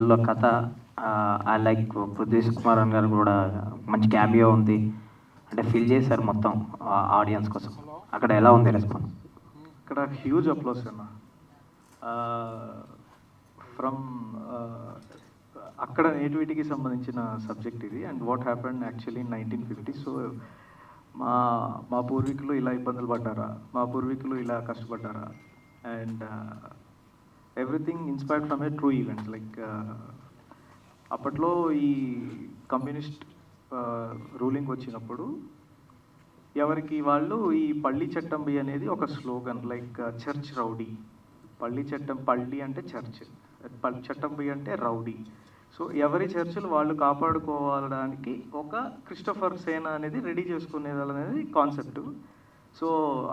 లో కథ I like Prithvi Kumaran గారు కూడా మంచి క్యామియో ఉంది. అంటే ఫిల్ చేశారు మొత్తం ఆడియన్స్ కోసం. అక్కడ ఎలా ఉంది రెస్పాన్స్? ఇక్కడ హ్యూజ్ అప్లోస్ అన్న. ఫ్రమ్ అక్కడ నేటివిటీకి సంబంధించిన సబ్జెక్ట్ ఇది. And what happened actually in 1950. So మా మా పూర్వీకులు ఇలా ఇబ్బందులు పడ్డారా, మా పూర్వీకులు ఇలా కష్టపడ్డారా, and everything inspired from a true events. Like అప్పట్లో ఈ కమ్యూనిస్ట్ రూలింగ్ వచ్చినప్పుడు ఎవరికి వాళ్ళు ఈ పల్లి చట్టంబి అనేది ఒక స్లోగన్. లైక్ చర్చ్ రౌడీ, పల్లి అంటే చర్చ్, చట్టంబి అంటే రౌడీ. సో ఎవరి చర్చిలు వాళ్ళు కాపాడుకోవడానికి ఒక క్రిస్టోఫర్ సేనా అనేది రెడీ చేసుకునేది కాన్సెప్ట్. సో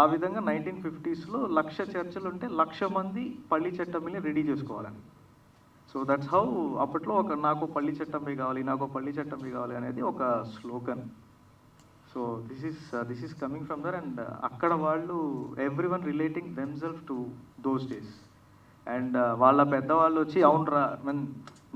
ఆ విధంగా 1950స్లో 1,00,000 చర్చిలు ఉంటే 1,00,000 మంది పల్లి చట్టంబిని రెడీ చేసుకోవాలని. సో దట్స్ హౌ అప్పట్లో నాకు పల్లి చట్టంబి కావాలి అనేది ఒక slogan. So this is coming from there. And అక్కడ వాళ్ళు every one relating themselves to those days. And వాళ్ళ పెద్దవాళ్ళు వచ్చి అవునరా,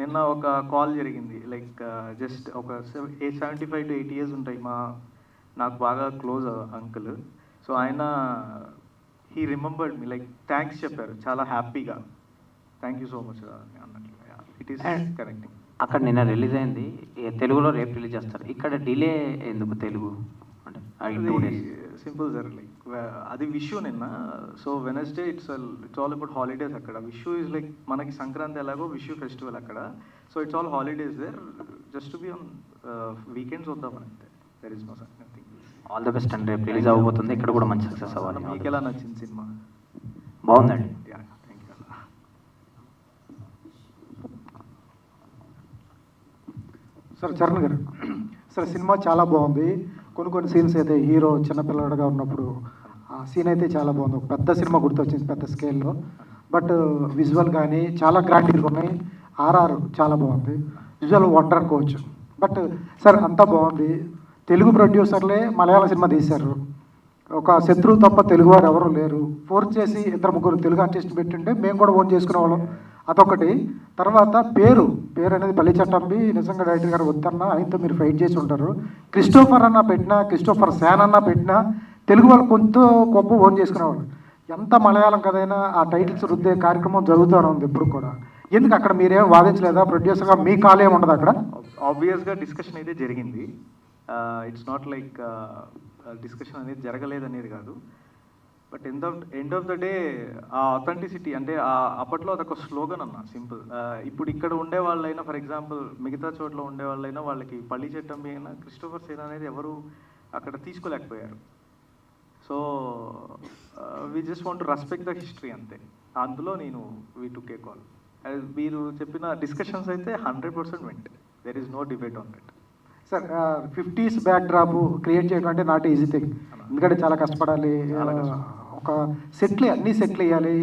నిన్న ఒక కాల్ జరిగింది. లైక్ జస్ట్ ఒక 75 to 80 years ఉంటాయి నాకు బాగా క్లోజ్ అంకుల్. సో ఆయన he remembered me, like thanks చెప్పారు చాలా హ్యాపీగా. థ్యాంక్ యూ సో మచ్ అన్నట్లు. It is connecting. అక్కడ నిన్న రిలీజ్ అయింది, తెలుగులో రేపు రిలీజ్ చేస్తారు. ఇక్కడ డిలే ఎందుకు తెలుగు అంటే 2 days? సింపుల్ సార్, లైక్ అది విషు నిన్న. So Wednesday it's all about holidays అక్కడ. విషు ఈజ్ లైక్ మనకి సంక్రాంతి ఎలాగో విషు ఫెస్టివల్ అక్కడ. So it's all holidays there. Just be on weekends వద్దామని అంతే. There is no nothing. All the best అండి. రేపు రిలీజ్ అవ్వబోతుంది, ఇక్కడ కూడా మంచి సక్సెస్ అవ్వాలి. మీకు ఎలా నచ్చింది సినిమా? బాగుందండి. Thank you. సార్ చరణ్ గారు, సార్ సినిమా చాలా బాగుంది. కొన్ని సీన్స్ అయితే హీరో చిన్నపిల్లడుగా ఉన్నప్పుడు ఆ సీన్ అయితే చాలా బాగుంది. ఒక పెద్ద సినిమా గుర్తొచ్చింది, పెద్ద స్కేల్లో. బట్ విజువల్ కానీ చాలా గ్రాండ్గా ఉన్నాయి. ఆర్ఆర్ చాలా బాగుంది, విజువల్ వండర్ అనుకోవచ్చు. బట్ సార్ అంతా బాగుంది. తెలుగు ప్రొడ్యూసర్లే మలయాళ సినిమా తీశారు. ఒక శత్రువు తప్ప తెలుగువారు ఎవరు లేరు. ఫోర్స్ చేసి 2-3 తెలుగు ఆర్టిస్ట్ పెట్టింటే మేము కూడా ఓన్ చేసుకునేవాళ్ళం. అదొకటి. తర్వాత పేరు అనేది పల్లి చట్టంబి. నిజంగా డైరెక్టర్ గారు వద్దన్నా ఆయనతో మీరు ఫైట్ చేసి ఉంటారు. క్రిస్టోఫర్ అన్న పెట్టినా, క్రిస్టోఫర్ శాన్ అన్న పెట్టినా తెలుగు వాళ్ళు కొంత గొప్ప ఓన్ చేసుకునేవాళ్ళు. ఎంత మలయాళం కదైనా ఆ టైటిల్స్ రుద్దే కార్యక్రమం జరుగుతూనే ఉంది ఇప్పుడు కూడా. ఎందుకు అక్కడ మీరేం వాదించలేదా? ప్రొడ్యూసర్గా మీ కాల్ ఏమి ఉండదు అక్కడ? ఆబ్వియస్గా డిస్కషన్ అయితే జరిగింది. ఇట్స్ నాట్ లైక్ డిస్కషన్ అనేది జరగలేదు అనేది కాదు. But end of the day ఆ అథెంటిసిటీ అంటే అప్పట్లో అదొక స్లోగన్ అన్న, సింపుల్. ఇప్పుడు ఇక్కడ ఉండే వాళ్ళైనా, ఫర్ ఎగ్జాంపుల్ మిగతా చోట్ల ఉండే వాళ్ళైనా వాళ్ళకి పల్లి చట్టంబి అయినా క్రిస్టోఫర్ సేన్ అనేది ఎవరు అక్కడ తీసుకోలేకపోయారు. So we just want to respect the history అంతే. అందులో వీ టుక్ ఏ కాల్. మీరు చెప్పిన డిస్కషన్స్ అయితే 100% వెంట. There is no debate on that. Sir 50s backdrop create చేయడం అంటే నాట్ ఈజీ థింగ్. ఎందుకంటే చాలా కష్టపడాలి. ఒక అన్నీ సెట్లు వేయాలి.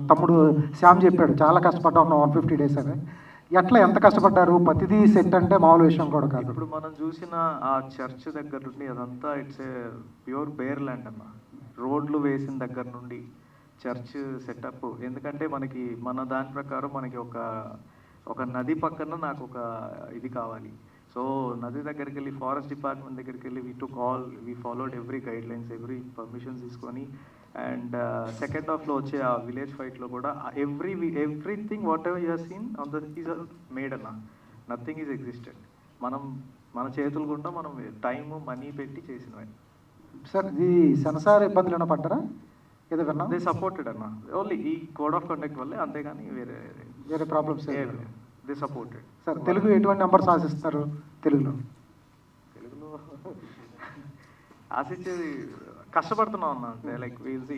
తమ్ముడు శ్యామ్ చెప్పాడు చాలా కష్టపడ్డాం 150 days అని. ఎంత కష్టపడ్డారు? ప్రతిదీ సెట్ అంటే మామూలు విషయం కూడా కాదు. ఇప్పుడు మనం చూసిన ఆ చర్చ్ దగ్గర నుండి అదంతా it's a pure bare land అన్న. రోడ్లు వేసిన దగ్గర నుండి చర్చ్ సెటప్. ఎందుకంటే మన దాని ప్రకారం మనకి ఒక నది పక్కన నాకు ఒక ఇది కావాలి. సో నది దగ్గరికి వెళ్ళి, ఫారెస్ట్ డిపార్ట్మెంట్ దగ్గరికి వెళ్ళి we followed every guidelines, every permissions తీసుకొని. అండ్ సెకండ్ హాఫ్లో వచ్చే ఆ విలేజ్ ఫైట్లో కూడా everything whatever you have seen on the is made అన్న. Nothing is existed. మన చేతులు గుండా మనం టైము మనీ పెట్టి చేసినవి. సార్ ఈ సెన్సార్ ఇబ్బందులు ఏమైనా పడ్డారా? ఏదో విన్నా దే సపోర్టెడ్ అన్న. ఓన్లీ ఈ కోడ్ ఆఫ్ కండక్ట్ వల్లే, అంతేగాని వేరే problems they supported. Sir Telugu ఎటువంటి నెంబర్స్ ఆశిస్తారు? తెలుగులో ఆశించేది కష్టపడుతున్నాం అన్న అంతే. లైక్ ఈజీ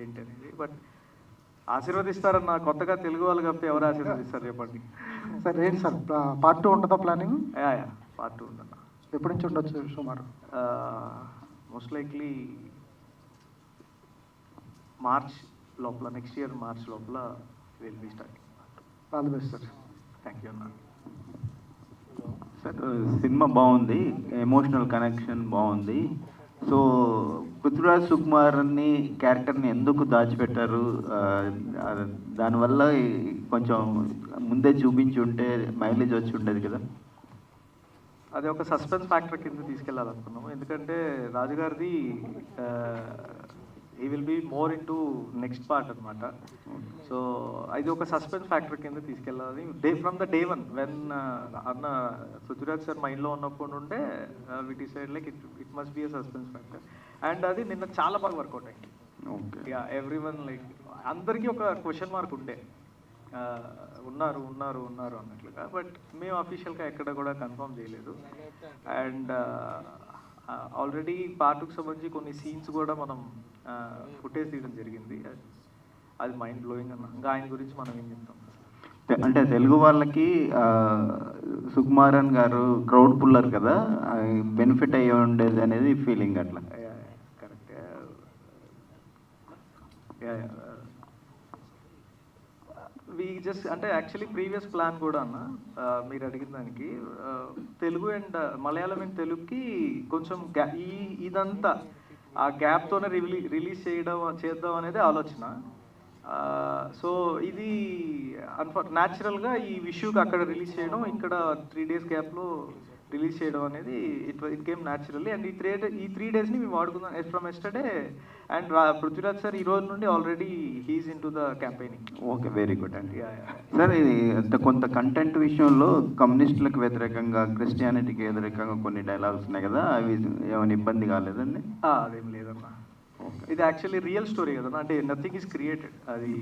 ఏంటి అనేది. బట్ ఆశీర్వదిస్తారన్న. కొత్తగా తెలుగు వాళ్ళు కాబట్టి ఎవరు ఆశీర్వదిస్తారు చెప్పండి. సార్ ఏంటి సార్ part 2 ఉంటుందా ప్లానింగ్? Part 2 ఉందన్న. ఎప్పటి నుంచి ఉండొచ్చు సుమారు? మోస్ట్ లైక్లీ మార్చ్ లోపల, నెక్స్ట్ ఇయర్ మార్చ్ లోపల will be starting. All the best sir. Thank you అన్న. సార్ సినిమా బాగుంది, ఎమోషనల్ కనెక్షన్ బాగుంది. సో పృథ్వీరాజ్ సుకుమార్ని క్యారెక్టర్ని ఎందుకు దాచిపెట్టారు? దానివల్ల కొంచెం ముందే చూపించి ఉంటే మైలేజ్ వచ్చి ఉండేది కదా. అది ఒక సస్పెన్స్ ఫ్యాక్టర్ కింద తీసుకెళ్ళాలనుకున్నాము, ఎందుకంటే రాజుగారిది ఈ will be more into next part అనమాట. సో అది ఒక సస్పెన్స్ ఫ్యాక్టర్ కింద తీసుకెళ్ళాలి. From the day one when అన్న పృథ్వీరాజ్ సార్ మైండ్లో ఉన్నప్పుడు ఉండే we decide like it must be a suspense factor. And అది నిన్న చాలా బాగా వర్కౌట్ అయింది. యా, ఎవ్రీ వన్ లైక్ అందరికీ ఒక క్వశ్చన్ మార్క్ ఉండే ఉన్నారు ఉన్నారు ఉన్నారు అన్నట్లుగా, బట్ మేము అఫీషియల్గా ఎక్కడ కూడా కన్ఫర్మ్ చేయలేదు. అండ్ ఆల్రెడీ పార్ట్కి సంబంధించి కొన్ని సీన్స్ కూడా మనం ఫుటేజ్ తీయడం జరిగింది. అది మైండ్ బ్లోయింగ్ అన్న. ఇంకా ఆయన గురించి మనం ఏం చెప్తాం. అంటే తెలుగు వాళ్ళకి సుకుమారన్ గారు క్రౌడ్ పుల్లర్ కదా, బెనిఫిట్ అయ్యి ఉండేది అనేది ఫీలింగ్ అట్లా. కరెక్ట్. వి జస్ట్ అంటే యాక్చువల్లీ ప్రీవియస్ ప్లాన్ కూడా అన్న, మీరు అడిగిన దానికి తెలుగు అండ్ మలయాళం అండ్ తెలుగుకి కొంచెం ఇదంతా ఆ గ్యాప్తోనే రిలీజ్ చేద్దాం అనేది ఆలోచన. సో ఇది న్యాచురల్గా ఈ విషుకి అక్కడ రిలీజ్ చేయడం, ఇక్కడ 3 days గ్యాప్లో రిలీజ్ చేయడం అనేది ఇట్ కేమ్ న్యాచురల్లీ. అండ్ ఈ త్రీ డేస్ని మేము వాడుకుందాం from yesterday. And Prithviraj sir ఈ రోజు నుండి already he's in to the campaigning. Okay, very good అండి. సార్, ఇది కొంత కంటెంట్ విషయంలో కమ్యూనిస్టులకు వ్యతిరేకంగా, క్రిస్టియానిటీకి వ్యతిరేకంగా కొన్ని డైలాగ్స్ ఉన్నాయి కదా, అవి ఏమైనా ఇబ్బంది కాలేదండి? అదేం లేదన్నా, ఇది యాక్చువల్లీ రియల్ స్టోరీ కదన్నా. అంటే నథింగ్ ఈజ్ క్రియేటెడ్. అది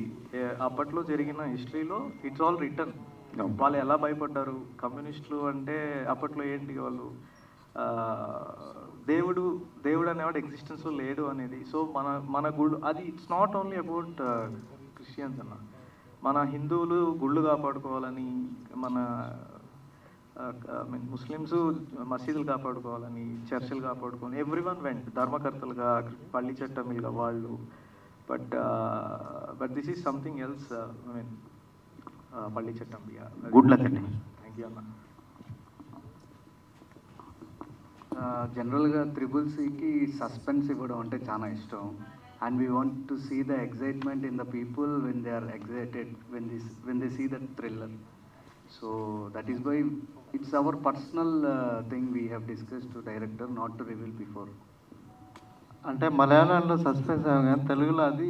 అప్పట్లో జరిగిన హిస్టరీలో ఇట్స్ ఆల్ రిటర్న్. వాళ్ళు ఎలా భయపడ్డారు కమ్యూనిస్టులు అంటే, అప్పట్లో ఏంటి వాళ్ళు దేవుడు అనేవాడు ఎగ్జిస్టెన్స్లో లేడు అనేది. సో మన గుళ్ళు అది it's not only about Christians అన్న. మన హిందువులు గుళ్ళు కాపాడుకోవాలని, మన ముస్లిమ్స్ మసీదులు కాపాడుకోవాలని, చర్చిలు కాపాడుకోవాలని ఎవ్రీ వన్ వెంట్, ధర్మకర్తలుగా, పల్లి చట్టమిలుగా వాళ్ళు. But this is something else. I mean పల్లి చట్టం. గుడ్ లక్ అండి. థ్యాంక్ యూ అన్న. జనరల్గా త్రిబుల్-సికి సస్పెన్స్ ఇవ్వడం అంటే చాలా ఇష్టం. And we want to see the excitement in the people when they are excited when they see the thriller. So that is why it's our personal thing we have discuss to director, not to reveal before. అంటే మలయాళంలో suspense కానీ తెలుగులో అది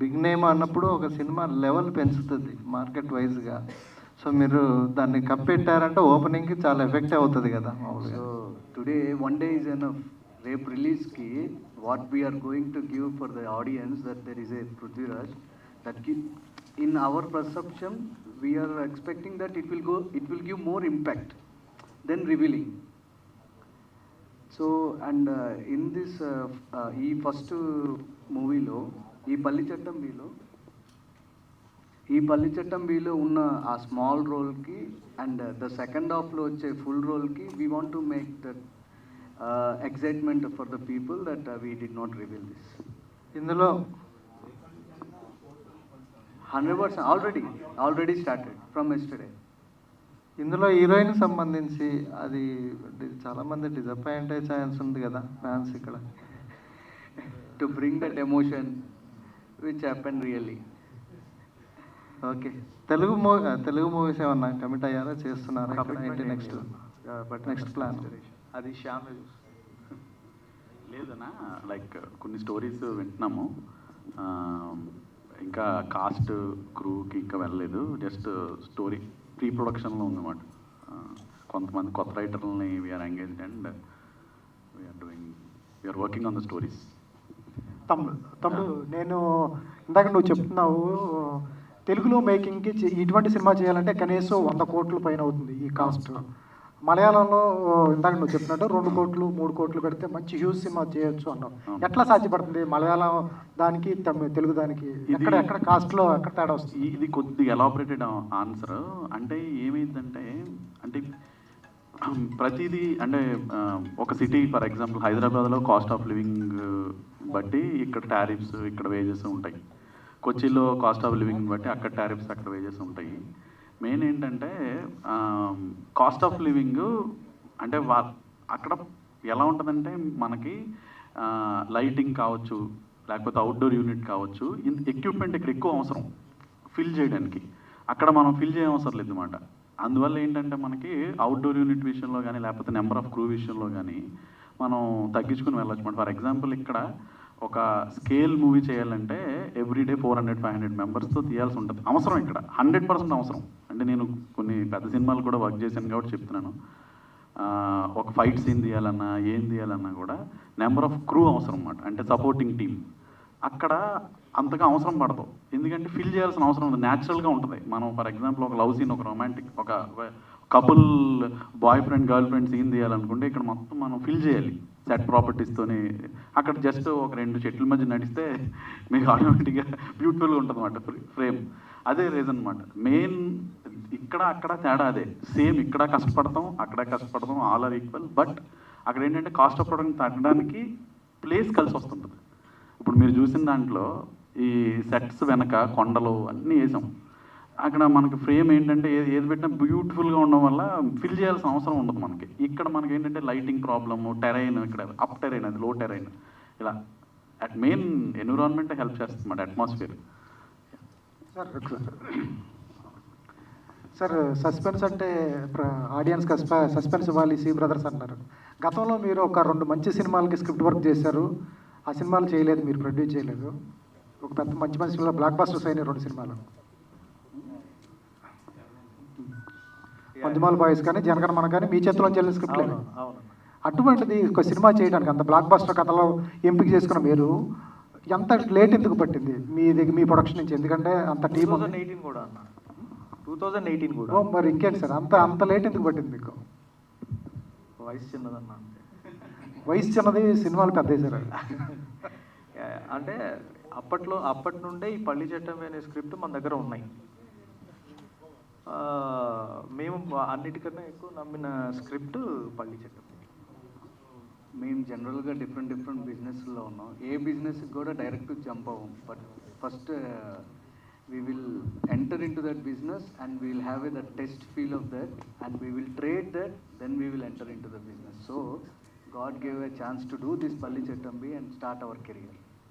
big name అన్నప్పుడు ఒక సినిమా level పెంచుతుంది market వైజ్గా. సో మీరు దాన్ని కప్పెట్టారంటే ఓపెనింగ్కి చాలా ఎఫెక్ట్ అవుతుంది కదా మామూలుగా. So today one day is enough. రేపు రిలీజ్కి what we are going to give for the audience that there is a Prithviraj, that in our perception we are expecting that it will give more impact then revealing. So and in this ఈ first మూవీలో ఈ పల్లి చట్టం below ఉన్న ఆ small రోల్కి and the second హాఫ్లో వచ్చే ఫుల్ రోల్కి we want to make that excitement for the people that we did not reveal this. ఇందులో 100% ఆల్రెడీ స్టార్టెడ్ ఫ్రమ్ ఎస్టర్డే. ఇందులో హీరోయిన్ సంబంధించి అది చాలామంది డిసప్పాయింట్ అయ్యే ఛాన్స్ ఉంది కదా ఫ్యాన్స్ ఇక్కడ. To bring that emotion which happen really. Okay, Telugu movies ఏమన్నా కమిట్ అయ్యారా, చేస్తున్నారా? నెక్స్ట్ ప్లాన్ అది శ్యామ్ లేదన్నా. లైక్ కొన్ని స్టోరీస్ వింటున్నాము, ఇంకా కాస్ట్ క్రూకి ఇంకా వెళ్ళలేదు. జస్ట్ స్టోరీ ప్రీ ప్రొడక్షన్లో ఉందన్నమాట. కొంతమంది కొత్త రైటర్లని we are engaged and we are working on the stories. తమ్ముడు నేను ఇందాక నువ్వు చెప్తున్నావు తెలుగులో మేకింగ్కి ఇటువంటి సినిమా చేయాలంటే కనీసం 100 కోట్ల పైన అవుతుంది ఈ కాస్ట్. మలయాళంలో ఇందాక నువ్వు చెప్పినట్టు 2 కోట్లు 3 కోట్లు పెడితే మంచి హ్యూజ్ సినిమా చేయొచ్చు అన్నావు. ఎట్లా సాధ్యపడుతుంది మలయాళం దానికి తెలుగు దానికి? ఎక్కడ కాస్ట్లో ఎక్కడ తేడా వస్తుంది? ఇది కొద్దిగా ఎలాబరేటెడ్ ఆన్సర్. అంటే ఏమైందంటే, అంటే ప్రతిదీ అంటే ఒక సిటీ ఫర్ ఎగ్జాంపుల్ హైదరాబాద్లో కాస్ట్ ఆఫ్ లివింగ్ బట్టి ఇక్కడ టారిఫ్స్, ఇక్కడ వేజెస్ ఉంటాయి. కొచ్చిలో కాస్ట్ ఆఫ్ లివింగ్ బట్టి అక్కడ టారిఫ్స్, అక్కడ వేజెస్ ఉంటాయి. మెయిన్ ఏంటంటే కాస్ట్ ఆఫ్ లివింగ్ అంటే అక్కడ ఎలా ఉంటుందంటే మనకి లైటింగ్ కావచ్చు, లేకపోతే అవుట్డోర్ యూనిట్ కావచ్చు, ఎక్విప్మెంట్ ఇక్కడ ఎక్కువ అవసరం ఫిల్ చేయడానికి. అక్కడ మనం ఫిల్ చేయడం అవసరం లేదు అన్నమాట. అందువల్ల ఏంటంటే మనకి అవుట్డోర్ యూనిట్ విషయంలో కానీ, లేకపోతే నెంబర్ ఆఫ్ క్రూ విషయంలో కానీ మనం తగ్గించుకుని వెళ్ళొచ్చు. ఫర్ ఎగ్జాంపుల్ ఇక్కడ ఒక స్కేల్ మూవీ చేయాలంటే ఎవ్రీడే 400-500 మెంబర్స్తో తీయాల్సి ఉంటుంది. అవసరం ఇక్కడ 100% అవసరం. అంటే నేను కొన్ని పెద్ద సినిమాలు కూడా వర్క్ చేశాను కాబట్టి చెప్తున్నాను. ఒక ఫైట్ సీన్ తీయాలన్నా, ఏం తీయాలన్నా కూడా నెంబర్ ఆఫ్ క్రూ అవసరం అన్నమాట. అంటే సపోర్టింగ్ టీమ్ అక్కడ అంతగా అవసరం పడదు. ఎందుకంటే ఫిల్ చేయాల్సిన అవసరం ఉంది, న్యాచురల్గా ఉంటుంది. మనం ఫర్ ఎగ్జాంపుల్ ఒక లవ్ సీన్, ఒక రొమాంటిక్, ఒక couple boyfriend girlfriend scene తీయాలనుకుంటే ఇక్కడ మొత్తం మనం ఫిల్ చేయాలి సెట్ ప్రాపర్టీస్తోని. అక్కడ జస్ట్ ఒక 2 చెట్ల మధ్య నడిస్తే మీకు ఆటోమేటిక్గా బ్యూటిఫుల్గా ఉంటుంది అన్నమాట ఫ్రేమ్. అదే రీజన్ అనమాట మెయిన్. ఇక్కడ అక్కడ తేడా అదే. సేమ్ ఇక్కడ కష్టపడతాం, అక్కడ కష్టపడతాం, ఆల్ ఆర్ ఈక్వల్. బట్ అక్కడ ఏంటంటే కాస్ట్ ఆఫ్ ప్రొడక్ట్ తగ్గడానికి ప్లేస్ కలిసి వస్తుంటుంది. ఇప్పుడు మీరు చూసిన దాంట్లో ఈ సెట్స్ వెనక కొండలు అన్నీ వేసాం. అక్కడ మనకి ఫ్రేమ్ ఏంటంటే ఏది పెట్టినా బ్యూటిఫుల్గా ఉండడం వల్ల ఫిల్ చేయాల్సిన అవసరం ఉండదు మనకి. ఇక్కడ మనకి ఏంటంటే లైటింగ్ ప్రాబ్లము, టెరైన్, ఇక్కడ అప్ టెరైన్, అది లో టెరైన్, ఇలా అట్ మెయిన్ ఎన్విరాన్మెంట్ హెల్ప్ చేస్తుంది అన్నమాట, అట్మాస్ఫియర్. సార్ సస్పెన్స్ అంటే ఆడియన్స్కి సస్పెన్స్ ఇవ్వాలి, సి బ్రదర్స్ అన్నారు. గతంలో మీరు ఒక 2 మంచి సినిమాలకి స్క్రిప్ట్ వర్క్ చేశారు. ఆ సినిమాలు చేయలేదు, మీరు ప్రొడ్యూస్ చేయలేదు. ఒక పెద్ద మంచి సినిమా బ్లాక్ బస్టర్స్ అయిన 2 సినిమాలు, మంజుమాల్ బాయ్స్ కానీ, జనగణమన కానీ మీ చేతిలో చెల్లిన స్క్రిప్ట్ లేదు. అవును. అటువంటిది ఒక సినిమా చేయడానికి అంత బ్లాక్ బస్టర్ కథలో ఎంపిక చేసుకున్న మీరు ఎంత లేట్ ఎందుకు పట్టింది మీ ప్రొడక్షన్ నుంచి? ఎందుకంటే అంత టీం 2018 కూడా అన్న, 2018 కూడా. మరి ఇంకేంటి సార్, అంత లేట్ ఎందుకు పట్టింది మీకు? వయసు చిన్నదన్న. వయసు చిన్నది, సినిమాలు పెద్ద సార్. అంటే అప్పటి నుండే ఈ పల్లి చట్టం అనే స్క్రిప్ట్ మన దగ్గర ఉన్నాయి. మేము అన్నిటికన్నా ఎక్కువ నమ్మిన స్క్రిప్ట్ పల్లి చట్టం. మేము జనరల్గా డిఫరెంట్ బిజినెస్లో ఉన్నాం. ఏ బిజినెస్కి కూడా డైరెక్ట్ జంప్ అవ్వం. But first we will enter into that business and we will have the test feel of that and we will trade that, then we will enter into the business. So God gave a chance to do this Palli Chettambi and start our career.